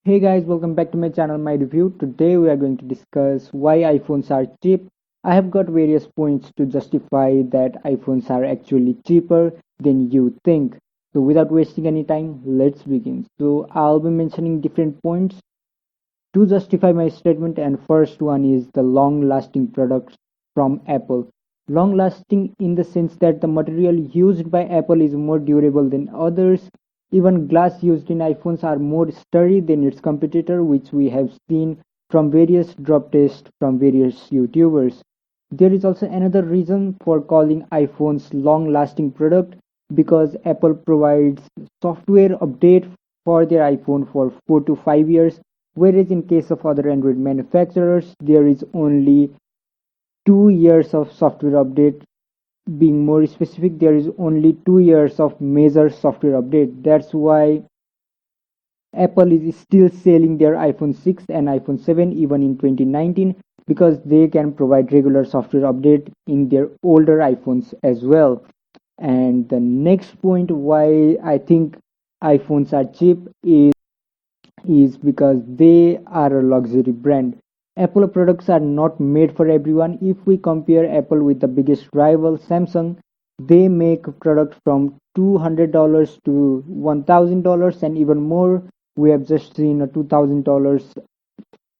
Hey guys, welcome back to my channel, My Review. Today we are going to discuss why iPhones are cheap. I have got various points to justify that iPhones are actually cheaper than you think. So without wasting any time, let's begin. So I'll be mentioning different points to justify my statement, and first one is the long lasting products from Apple. Long lasting in the sense that the material used by Apple is more durable than others. Even glass used in iPhones are more sturdy than its competitor, which we have seen from various drop tests from various YouTubers. There is also another reason for calling iPhones long lasting product, because Apple provides software update for their iPhone for 4 to 5 years, whereas in case of other Android manufacturers there is only 2 years of software update. Being more specific, there is only 2 years of major software update. That's why Apple is still selling their iPhone 6 and iPhone 7 even in 2019, because they can provide regular software update in their older iPhones as well. And the next point why I think iPhones are cheap is because they are a luxury brand. Apple products are not made for everyone. If we compare Apple with the biggest rival, Samsung, they make products from $200 to $1,000 and even more. We have just seen a $2,000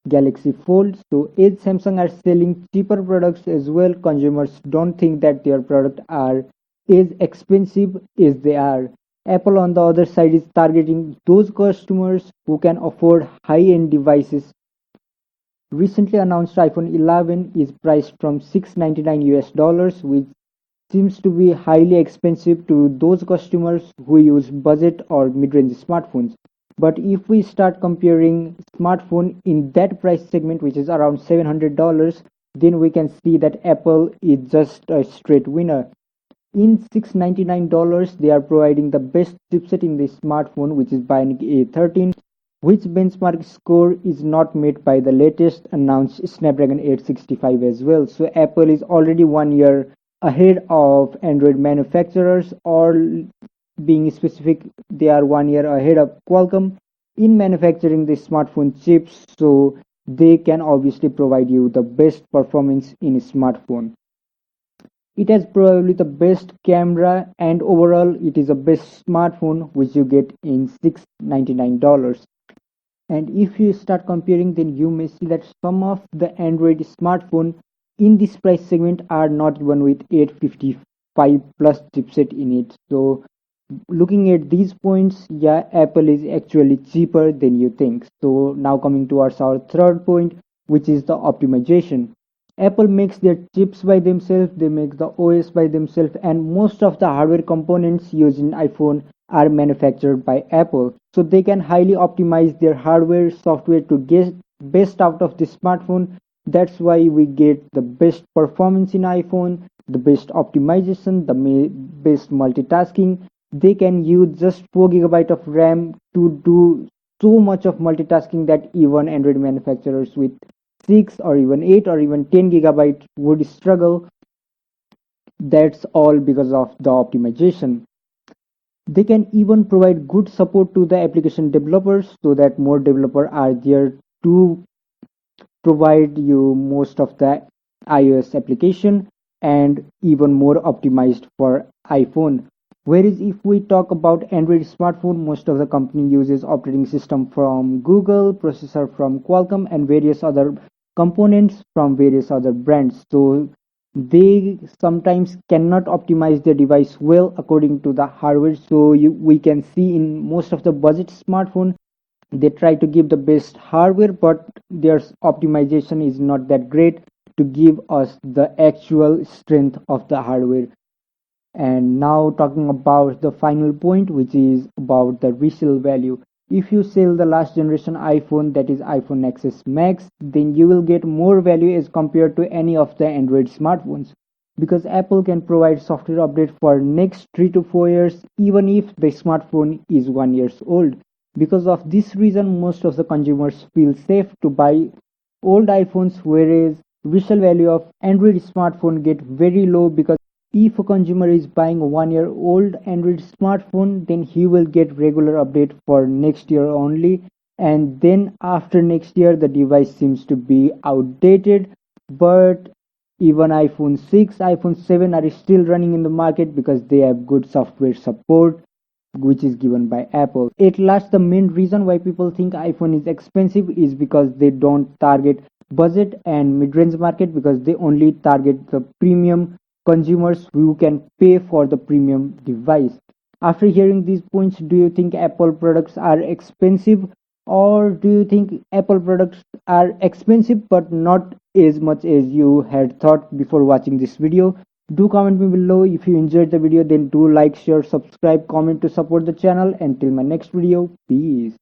Galaxy Fold. So as Samsung are selling cheaper products as well, consumers don't think that their products are as expensive as they are. Apple on the other side is targeting those customers who can afford high-end devices. Recently announced iPhone 11 is priced from 699 US dollars, which seems to be highly expensive to those customers who use budget or mid-range smartphones. But if we start comparing smartphone in that price segment, which is around $700, then we can see that Apple is just a straight winner. In $699, they are providing the best chipset in the smartphone, which is Bionic A13, which benchmark score is not met by the latest announced Snapdragon 865 as well. So Apple is already 1 year ahead of Android manufacturers, or being specific, they are 1 year ahead of Qualcomm in manufacturing the smartphone chips, so they can obviously provide you the best performance in a smartphone. It has probably the best camera, and overall it is the best smartphone which you get in $699. And if you start comparing, then you may see that some of the Android smartphone in this price segment are not even with 855 plus chipset in it. So looking at these points, yeah, Apple is actually cheaper than you think. So now coming towards our third point, which is the optimization. Apple makes their chips by themselves, they make the OS by themselves, and most of the hardware components used in iPhone are manufactured by Apple. So they can highly optimize their hardware software to get best out of the smartphone. That's why we get the best performance in iPhone, the best optimization, the best multitasking. They can use just 4 GB of RAM to do so much of multitasking that even Android manufacturers with 6 or even 8 or even 10 GB would struggle. That's all because of the optimization. They can even provide good support to the application developers, so that more developers are there to provide you most of the iOS application, and even more optimized for iPhone. Whereas if we talk about Android smartphone, most of the company uses operating system from Google, processor from Qualcomm, and various other components from various other brands. So they sometimes cannot optimize their device well according to the hardware. So we can see in most of the budget smartphone, they try to give the best hardware, but their optimization is not that great to give us the actual strength of the hardware. And now talking about the final point, which is about the resale value. If you sell the last generation iPhone, that is iPhone XS Max, then you will get more value as compared to any of the Android smartphones, because Apple can provide software update for next 3 to 4 years even if the smartphone is 1 years old. Because of this reason, most of the consumers feel safe to buy old iPhones, whereas resale value of Android smartphone get very low, because if a consumer is buying a 1 year old Android smartphone, then he will get regular update for next year only, and then after next year the device seems to be outdated. But even iPhone 6, iPhone 7 are still running in the market because they have good software support, which is given by Apple. At last, the main reason why people think iPhone is expensive is because they don't target budget and mid-range market, because they only target the premium consumers who can pay for the premium device. After hearing these points, do you think Apple products are expensive, or do you think Apple products are expensive but not as much as you had thought before watching this video? Do comment me below. If you enjoyed the video, then do like, share, subscribe, comment to support the channel. Until my next video, peace.